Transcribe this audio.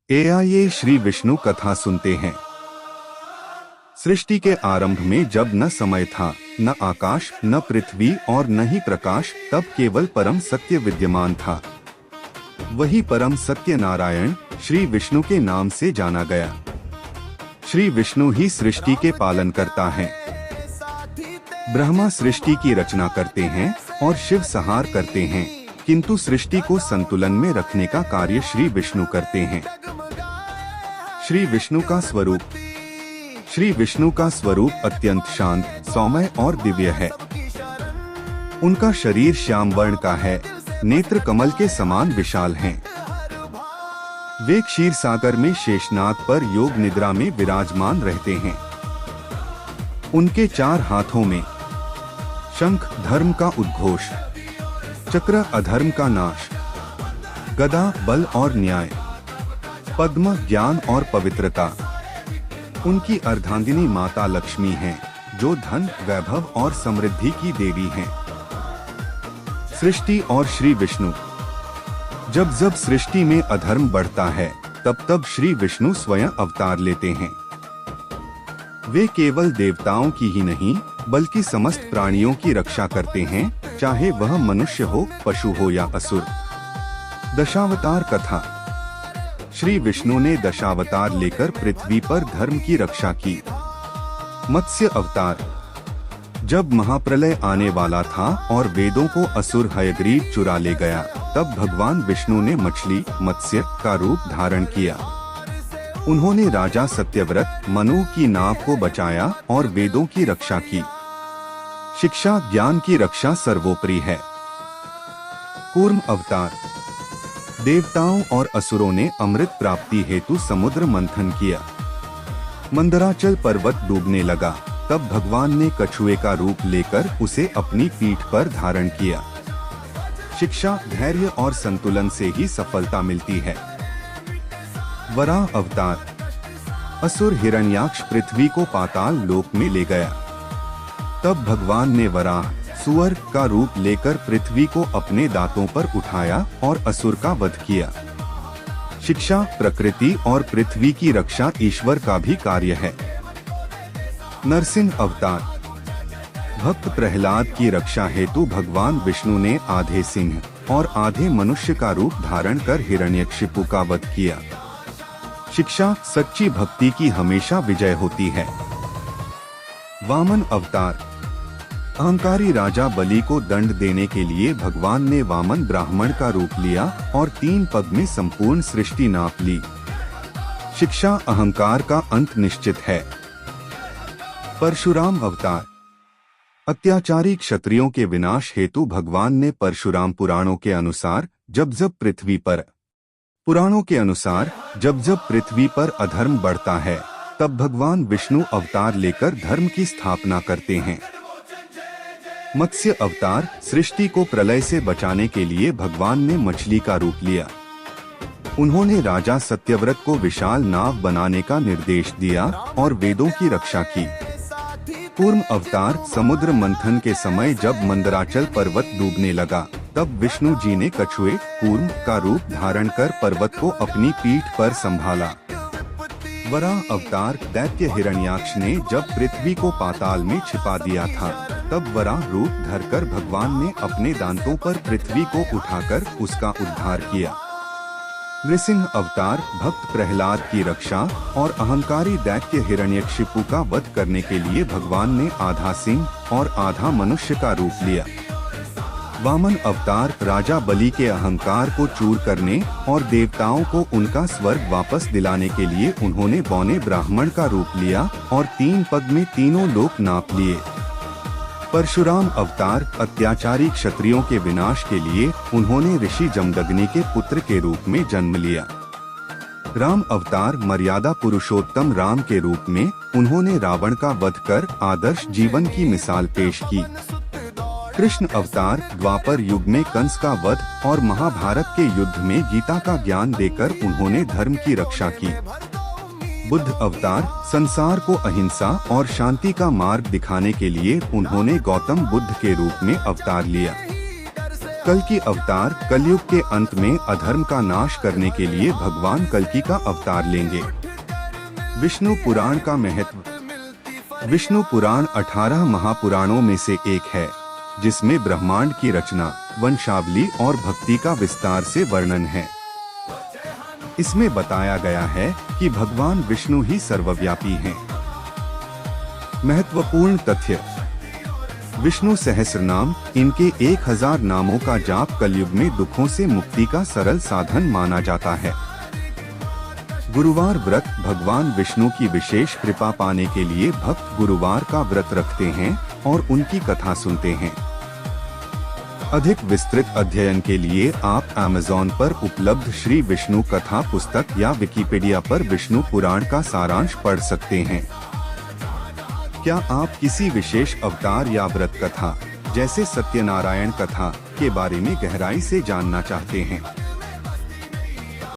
आइए श्री विष्णु कथा सुनते हैं। सृष्टि के आरंभ में जब न समय था, न आकाश, न पृथ्वी और न ही प्रकाश, तब केवल परम सत्य विद्यमान था। वही परम सत्य नारायण श्री विष्णु के नाम से जाना गया। श्री विष्णु ही सृष्टि के पालन करता है। ब्रह्मा सृष्टि की रचना करते हैं और शिव संहार करते हैं, किंतु सृष्टि को संतुलन में रखने का कार्य श्री विष्णु करते हैं। श्री विष्णु का स्वरूप अत्यंत शांत, सौम्य और दिव्य है। उनका शरीर श्याम वर्ण का है, नेत्र कमल के समान विशाल हैं। वे क्षीर सागर में शेषनाग पर योग निद्रा में विराजमान रहते हैं। उनके चार हाथों में शंख धर्म का उद्घोष, चक्र अधर्म का नाश, गदा बल और न्याय, पद्म ज्ञान और पवित्रता। उनकी अर्धांगिनी माता लक्ष्मी हैं, जो धन, वैभव और समृद्धि की देवी हैं। सृष्टि और श्री विष्णु। जब जब सृष्टि में अधर्म बढ़ता है, तब तब श्री विष्णु स्वयं अवतार लेते हैं। वे केवल देवताओं की ही नहीं, बल्कि समस्त प्राणियों की रक्षा करते हैं, चाहे वह मनुष्य हो, पशु हो या असुर। दशावतार कथा। श्री विष्णु ने दशावतार लेकर पृथ्वी पर धर्म की रक्षा की। मत्स्य अवतार। जब महाप्रलय आने वाला था और वेदों को असुर हयग्रीव चुरा ले गया, तब भगवान विष्णु ने मछली मत्स्य का रूप धारण किया। उन्होंने राजा सत्यव्रत मनु की नाव को बचाया और वेदों की रक्षा की। शिक्षा ज्ञान की रक्षा सर्वोपरि है। कूर्म अवतार। देवताओं और असुरों ने अमृत प्राप्ति हेतु समुद्र मंथन किया। मंदराचल पर्वत डूबने लगा, तब भगवान ने कछुए का रूप लेकर उसे अपनी पीठ पर धारण किया। शिक्षा, धैर्य और संतुलन से ही सफलता मिलती है। वराह अवतार। असुर हिरण्याक्ष पृथ्वी को पाताल लोक में ले गया। तब भगवान ने वराह सुअर का रूप लेकर पृथ्वी को अपने दांतों पर उठाया और असुर का वध किया। शिक्षा, प्रकृति और पृथ्वी की रक्षा ईश्वर का भी कार्य है। नरसिंह अवतार। भक्त प्रहलाद की रक्षा हेतु भगवान विष्णु ने आधे सिंह और आधे मनुष्य का रूप धारण कर हिरण्यकशिपु का वध किया। शिक्षा, सच्ची भक्ति की हमेशा विजय होती है। वामन अवतार। अहंकारी राजा बलि को दंड देने के लिए भगवान ने वामन ब्राह्मण का रूप लिया और 3 पग में संपूर्ण सृष्टि नाप ली। शिक्षा, अहंकार का अंत निश्चित है। परशुराम अवतार। अत्याचारी क्षत्रियों के विनाश हेतु भगवान ने परशुराम पुराणों के अनुसार जब जब पृथ्वी पर अधर्म बढ़ता है, तब भगवान विष्णु अवतार लेकर धर्म की स्थापना करते हैं। मत्स्य अवतार। सृष्टि को प्रलय से बचाने के लिए भगवान ने मछली का रूप लिया। उन्होंने राजा सत्यव्रत को विशाल नाव बनाने का निर्देश दिया और वेदों की रक्षा की। कूर्म अवतार। समुद्र मंथन के समय जब मंदराचल पर्वत डूबने लगा, तब विष्णु जी ने कछुए कूर्म का रूप धारण कर पर्वत को अपनी पीठ पर संभाला। वराह अवतार। दैत्य हिरण्याक्ष ने जब पृथ्वी को पाताल में छिपा दिया था, तब वराह रूप धरकर भगवान ने अपने दांतों पर पृथ्वी को उठाकर उसका उद्धार किया। नृसिंह अवतार। भक्त प्रहलाद की रक्षा और अहंकारी दैत्य हिरण्यकशिपु का वध करने के लिए भगवान ने आधा सिंह और आधा मनुष्य का रूप लिया। वामन अवतार। राजा बलि के अहंकार को चूर करने और देवताओं को उनका स्वर्ग वापस दिलाने के लिए उन्होंने बौने ब्राह्मण का रूप लिया और 3 पग में तीनों लोक नाप लिए। परशुराम अवतार। अत्याचारी क्षत्रियों के विनाश के लिए उन्होंने ऋषि जमदग्नि के पुत्र के रूप में जन्म लिया। राम अवतार। मर्यादा पुरुषोत्तम राम के रूप में उन्होंने रावण का वध कर आदर्श जीवन की मिसाल पेश की। कृष्ण अवतार। द्वापर युग में कंस का वध और महाभारत के युद्ध में गीता का ज्ञान देकर उन्होंने धर्म की रक्षा की। बुद्ध अवतार। संसार को अहिंसा और शांति का मार्ग दिखाने के लिए उन्होंने गौतम बुद्ध के रूप में अवतार लिया। कल की अवतार कलयुग के अंत में अधर्म का नाश करने के लिए भगवान कल्कि का अवतार लेंगे। विष्णु पुराण का महत्व। विष्णु पुराण 18 महापुराणों में से एक है, जिसमें ब्रह्मांड की रचना, वंशावली और भक्ति का विस्तार से वर्णन है। इसमें बताया गया है कि भगवान विष्णु ही सर्वव्यापी हैं। महत्वपूर्ण तथ्य। विष्णु सहस्रनाम, इनके 1000 नामों का जाप कलयुग में दुखों से मुक्ति का सरल साधन माना जाता है। गुरुवार व्रत। भगवान विष्णु की विशेष कृपा पाने के लिए भक्त गुरुवार का व्रत रखते हैं और उनकी कथा सुनते हैं। अधिक विस्तृत अध्ययन के लिए आप Amazon पर उपलब्ध श्री विष्णु कथा पुस्तक या विकिपीडिया पर विष्णु पुराण का सारांश पढ़ सकते हैं। क्या आप किसी विशेष अवतार या व्रत कथा, जैसे सत्यनारायण कथा, के बारे में गहराई से जानना चाहते हैं?